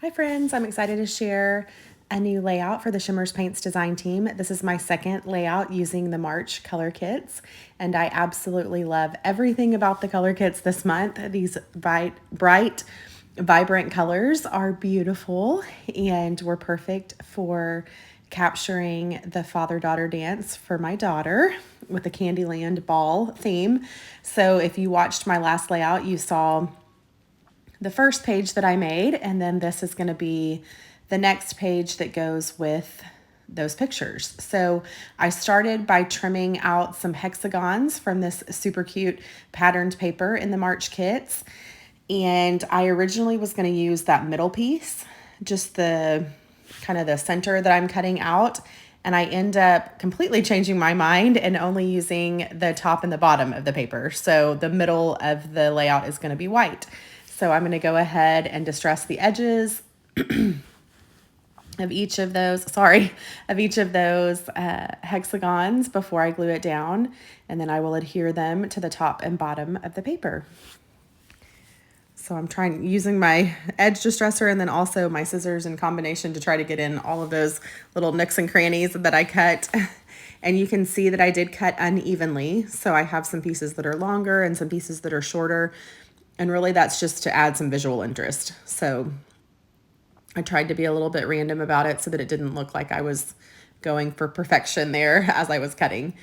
Hi friends, I'm excited to share a new layout for the Shimmerz Paints design team. This is my second layout using the March Color Kitz, and I absolutely love everything about the color kits this month. These bright, vibrant colors are beautiful and were perfect for capturing the father-daughter dance for my daughter with the Candyland Ball theme. So if you watched my last layout, you saw the first page that I made, and then this is going to be the next page that goes with those pictures. So I started by trimming out some hexagons from this super cute patterned paper in the March kits. And I originally was going to use that middle piece, just the kind of the center that I'm cutting out. And I end up completely changing my mind and only using the top and the bottom of the paper. So the middle of the layout is going to be white. So I'm going to go ahead and distress the edges of each of those, hexagons before I glue it down. And then I will adhere them to the top and bottom of the paper. So I'm using my edge distresser and then also my scissors in combination to try to get in all of those little nooks and crannies that I cut. And you can see that I did cut unevenly. So I have some pieces that are longer and some pieces that are shorter. And really that's just to add some visual interest. So I tried to be a little bit random about it so that it didn't look like I was going for perfection there as I was cutting.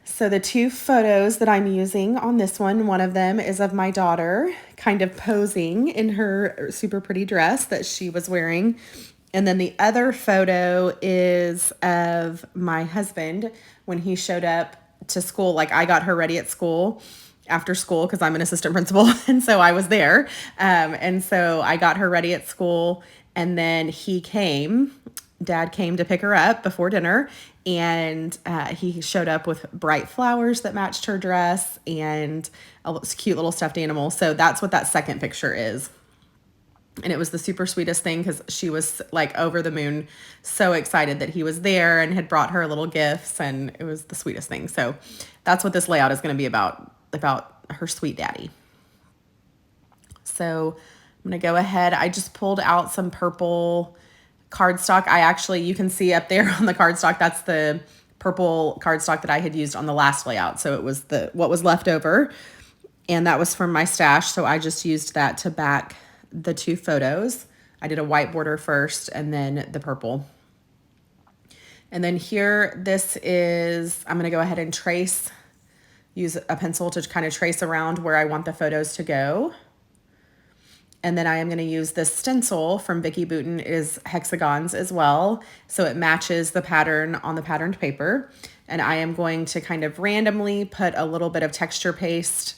So the two photos that I'm using on this one of them is of my daughter kind of posing in her super pretty dress that she was wearing. And then the other photo is of my husband when he showed up to school. Like I got her ready at school after school because I'm an assistant principal. And so I was there. And so I got her ready at school, and then Dad came to pick her up before dinner, and he showed up with bright flowers that matched her dress and a cute little stuffed animal. So that's what that second picture is. And it was the super sweetest thing because she was like over the moon, so excited that he was there and had brought her little gifts, and it was the sweetest thing. So that's what this layout is going to be about her sweet daddy. So I'm going to go ahead. I just pulled out some purple cardstock. You can see up there on the cardstock, that's the purple cardstock that I had used on the last layout. So it was what was left over, and that was from my stash. So I just used that to back the two photos. I did a white border first and then the purple. And then here, I'm going to go ahead and use a pencil to kind of trace around where I want the photos to go. And then I am going to use this stencil from Vicki Boutin. It is hexagons as well, so it matches the pattern on the patterned paper. And I am going to kind of randomly put a little bit of texture paste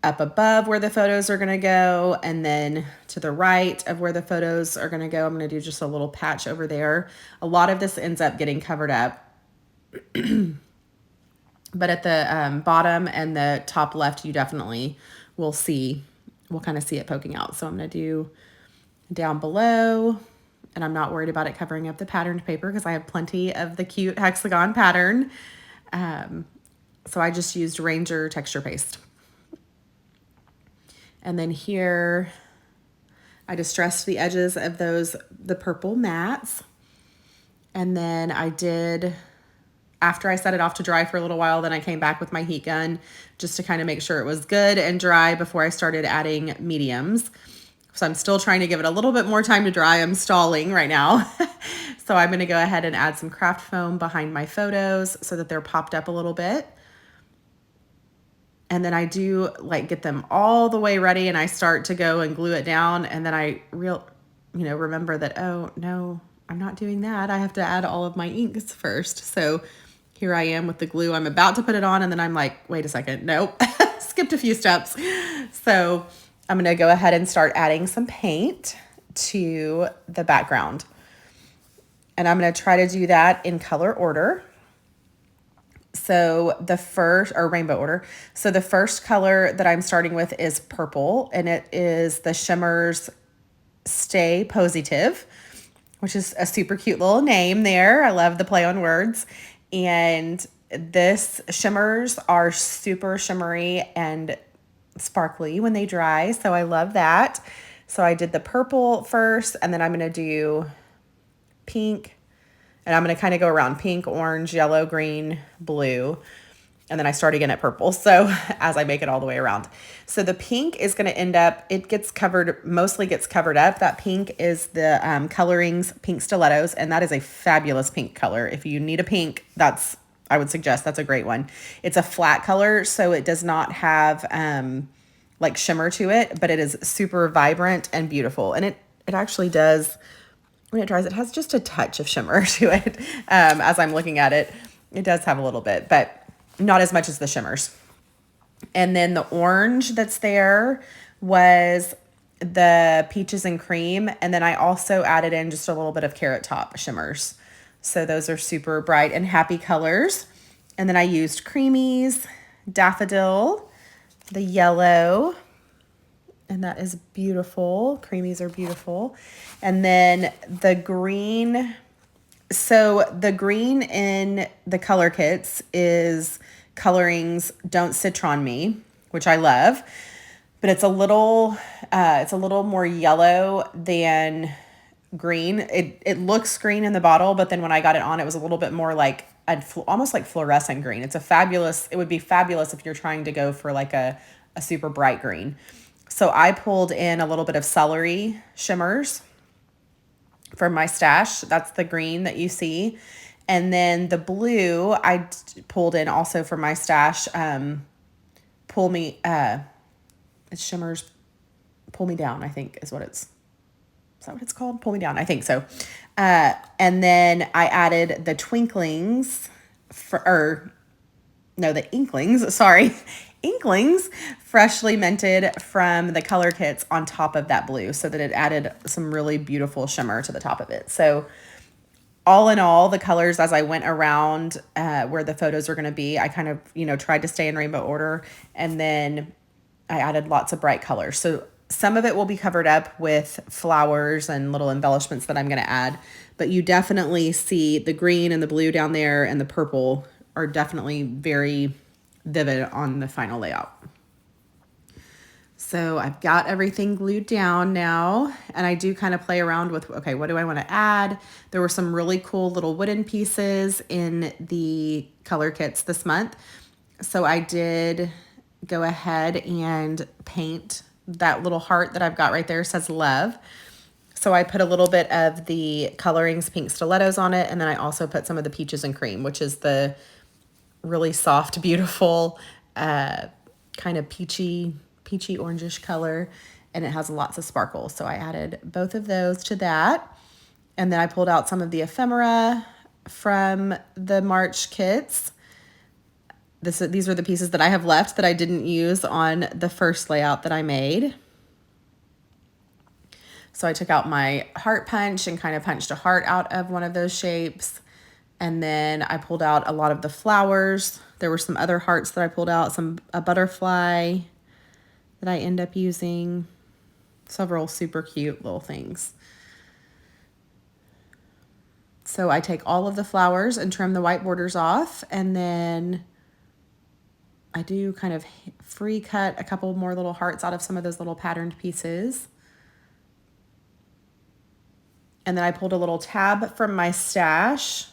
up above where the photos are going to go, and then to the right of where the photos are going to go, I'm going to do just a little patch over there. A lot of this ends up getting covered up. But at the bottom and the top left, you definitely will kind of see it poking out. So I'm going to do down below, and I'm not worried about it covering up the patterned paper because I have plenty of the cute hexagon pattern. So I just used Ranger texture paste. And then here, I distressed the edges of the purple mats. And then after I set it off to dry for a little while, then I came back with my heat gun just to kind of make sure it was good and dry before I started adding mediums. So I'm still trying to give it a little bit more time to dry. I'm stalling right now. So I'm going to go ahead and add some craft foam behind my photos so that they're popped up a little bit. And then I do get them all the way ready, and I start to go and glue it down. And then I remember that, oh no, I'm not doing that. I have to add all of my inks first. So here I am with the glue. I'm about to put it on, and then I'm like, wait a second, nope, skipped a few steps. So I'm gonna go ahead and start adding some paint to the background. And I'm gonna try to do that in color order. So rainbow order. So the first color that I'm starting with is purple, and it is the Shimmerz Stay Positive, which is a super cute little name there. I love the play on words. And this shimmers are super shimmery and sparkly when they dry, so I love that. So I did the purple first, and then I'm going to do pink, and I'm going to kind of go around pink, orange, yellow, green, blue. And then I start again at purple. So as I make it all the way around. So the pink is going to end up, it gets covered, mostly gets covered up. That pink is the Colorings Pink Stilettos. And that is a fabulous pink color. If you need a pink, I would suggest that's a great one. It's a flat color, so it does not have like shimmer to it, but it is super vibrant and beautiful. And it actually does, when it dries, it has just a touch of shimmer to it. As I'm looking at it, it does have a little bit, but not as much as the shimmers. And then the orange that's there was the peaches and cream. And then I also added in just a little bit of Carrot Top shimmers. So those are super bright and happy colors. And then I used creamies, daffodil, the yellow, and that is beautiful. Creamies are beautiful. And then the green. So the green in the Color Kitz is Colorings Don't Citron Me, which I love, but it's a little more yellow than green. It looks green in the bottle, but then when I got it on, it was a little bit more like almost like fluorescent green. It would be fabulous if you're trying to go for like a super bright green. So I pulled in a little bit of celery shimmers from my stash. That's the green that you see. And then the blue I pulled in also from my stash. It's Shimmerz Pull Me Down, I think is that what it's called? Pull Me Down, I think so. And then I added the Twinklings, the Inklings, sorry. Inklings, freshly minted from the Color Kitz on top of that blue, so that it added some really beautiful shimmer to the top of it. So all in all, the colors as I went around where the photos are going to be, I kind of, tried to stay in rainbow order, and then I added lots of bright colors. So some of it will be covered up with flowers and little embellishments that I'm going to add, but you definitely see the green and the blue down there, and the purple are definitely very vivid on the final layout. So I've got everything glued down now, and I do kind of play around with, okay, what do I want to add? There were some really cool little wooden pieces in the Color Kitz this month. So I did go ahead and paint that little heart that I've got right there, says love. So I put a little bit of the Colorings Pink Stilettos on it, and then I also put some of the peaches and cream, which is the really soft, beautiful, kind of peachy orangish color, and it has lots of sparkle. So I added both of those to that. And then I pulled out some of the ephemera from the March kits. These are the pieces that I have left that I didn't use on the first layout that I made. So I took out my heart punch and kind of punched a heart out of one of those shapes. And then I pulled out a lot of the flowers. There were some other hearts that I pulled out, a butterfly that I end up using, several super cute little things. So I take all of the flowers and trim the white borders off, and then I do kind of free cut a couple more little hearts out of some of those little patterned pieces. And then I pulled a little tab from my stash.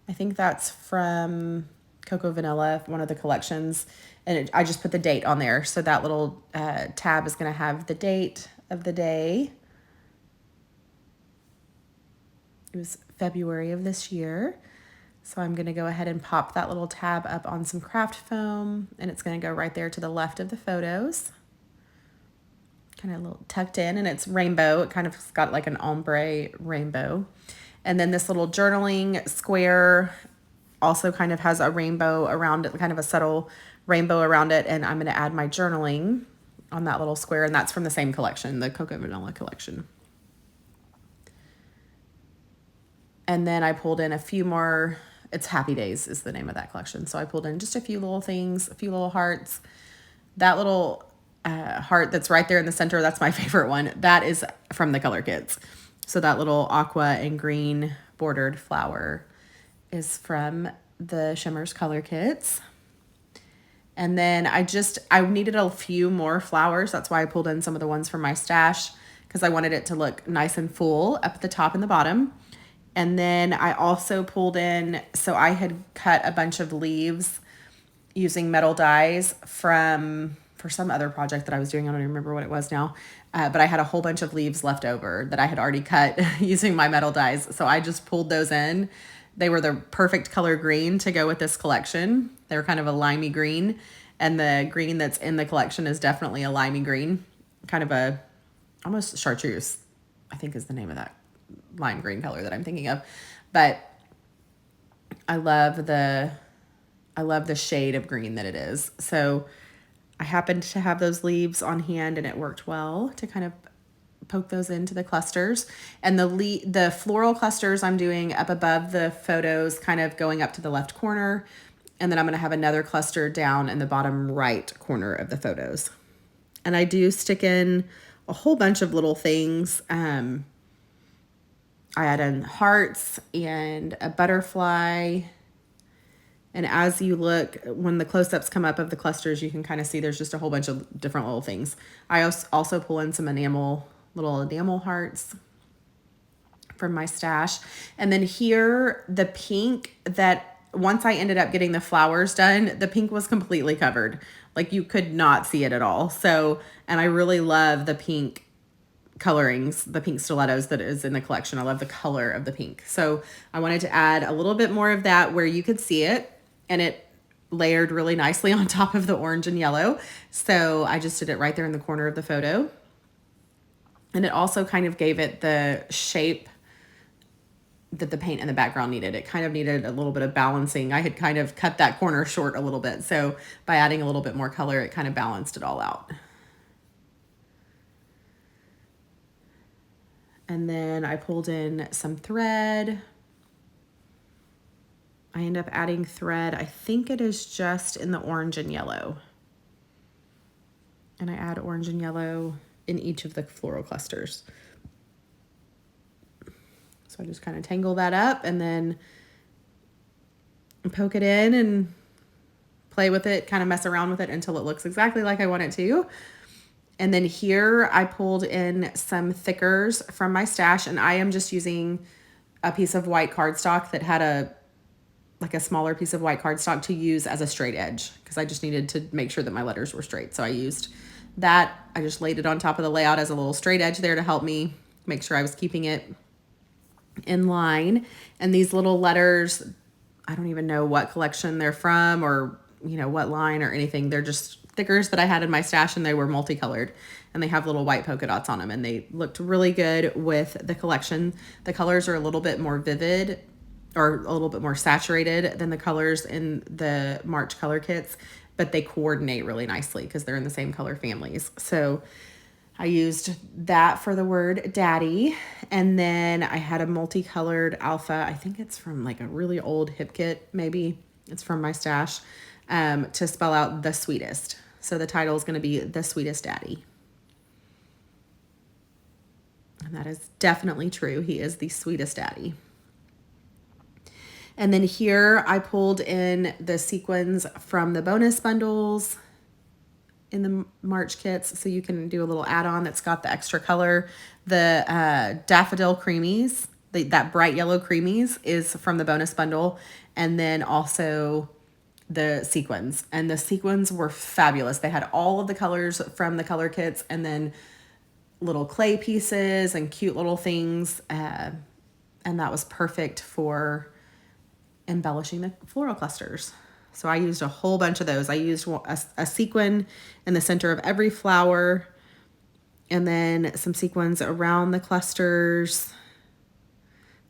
I think that's from Cocoa Vanilla, one of the collections. And I just put the date on there. So that little tab is going to have the date of the day. It was February of this year. So I'm going to go ahead and pop that little tab up on some craft foam. And it's going to go right there to the left of the photos. Kind of a little tucked in, and it's rainbow. It kind of got like an ombre rainbow. And then this little journaling square also kind of has a rainbow around it, kind of a subtle rainbow around it. And I'm going to add my journaling on that little square. And that's from the same collection, the Cocoa Vanilla collection. And then I pulled in a few more. It's Happy Days is the name of that collection. So I pulled in just a few little things, a few little hearts. That little heart that's right there in the center, that's my favorite one. That is from the Color Kitz. So that little aqua and green bordered flower is from the Shimmerz Color Kitz. And then I needed a few more flowers. That's why I pulled in some of the ones from my stash. because I wanted it to look nice and full up at the top and the bottom. And then I also pulled in, so I had cut a bunch of leaves using metal dies for some other project that I was doing. I don't even remember what it was now. But I had a whole bunch of leaves left over that I had already cut using my metal dies. So I just pulled those in. They were the perfect color green to go with this collection. They were kind of a limey green. And the green that's in the collection is definitely a limey green. Kind of a, almost chartreuse, I think is the name of that lime green color that I'm thinking of. But I love the shade of green that it is. So I happened to have those leaves on hand, and it worked well to kind of poke those into the clusters. And the floral clusters I'm doing up above the photos, kind of going up to the left corner. And then I'm going to have another cluster down in the bottom right corner of the photos. And I do stick in a whole bunch of little things. I add in hearts and a butterfly. And as you look, when the close-ups come up of the clusters, you can kind of see there's just a whole bunch of different little things. I also pull in some little enamel hearts from my stash. And then here, the pink that once I ended up getting the flowers done, the pink was completely covered. Like you could not see it at all. So, and I really love the pink colorings, the pink stilettos that is in the collection. I love the color of the pink. So I wanted to add a little bit more of that where you could see it, and it layered really nicely on top of the orange and yellow. So I just did it right there in the corner of the photo. And it also kind of gave it the shape that the paint in the background needed. It kind of needed a little bit of balancing. I had kind of cut that corner short a little bit. So by adding a little bit more color, it kind of balanced it all out. And then I pulled in some thread. I end up adding thread. I think it is just in the orange and yellow. And I add orange and yellow in each of the floral clusters. So I just kind of tangle that up and then poke it in and play with it, kind of mess around with it until it looks exactly like I want it to. And then here I pulled in some thickers from my stash, and I am just using a piece of white cardstock that had a smaller piece of white cardstock to use as a straight edge, because I just needed to make sure that my letters were straight. So I used that. I just laid it on top of the layout as a little straight edge there to help me make sure I was keeping it in line. And these little letters, I don't even know what collection they're from or, what line or anything. They're just stickers that I had in my stash, and they were multicolored, and they have little white polka dots on them, and they looked really good with the collection. The colors are a little bit more vivid or a little bit more saturated than the colors in the March Color Kits, but they coordinate really nicely because they're in the same color families. So I used that for the word daddy. And then I had a multicolored alpha. I think it's from like a really old hip kit. Maybe it's from my stash, to spell out the sweetest. So the title is going to be The Sweetest Daddy. And that is definitely true. He is the sweetest daddy. And then here I pulled in the sequins from the bonus bundles in the March kits. So you can do a little add-on that's got the extra color. The daffodil creamies, that bright yellow creamies is from the bonus bundle. And then also the sequins. And the sequins were fabulous. They had all of the colors from the color kits, and then little clay pieces and cute little things. And that was perfect for embellishing the floral clusters. So I used a whole bunch of those. I used a sequin in the center of every flower, and then some sequins around the clusters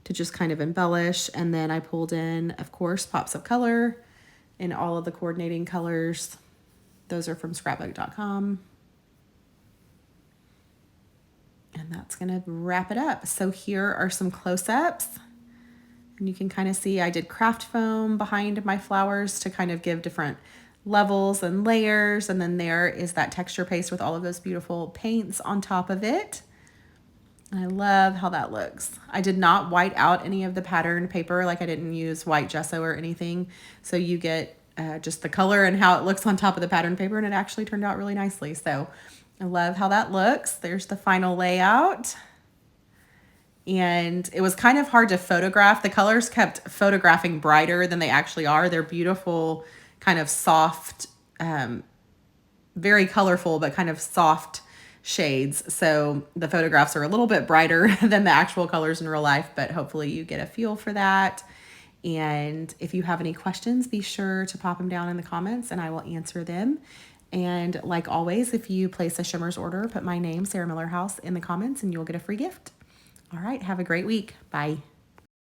to just kind of embellish. And then I pulled in, of course, pops of color in all of the coordinating colors. Those are from scrapbook.com. And that's going to wrap it up. So here are some close-ups. And you can kind of see I did craft foam behind my flowers to kind of give different levels and layers. And then there is that texture paste with all of those beautiful paints on top of it. I love how that looks. I did not white out any of the pattern paper. Like I didn't use white gesso or anything. So you get just the color and how it looks on top of the pattern paper, and it actually turned out really nicely. So I love how that looks. There's the final layout. And it was kind of hard to photograph. The colors kept photographing brighter than they actually are. They're beautiful, kind of soft, very colorful, but kind of soft shades. So the photographs are a little bit brighter than the actual colors in real life, but hopefully you get a feel for that. And if you have any questions, be sure to pop them down in the comments and I will answer them. And like always, if you place a Shimmerz order, put my name, Sarah Millerhouse, in the comments and you'll get a free gift. All right, have a great week. Bye.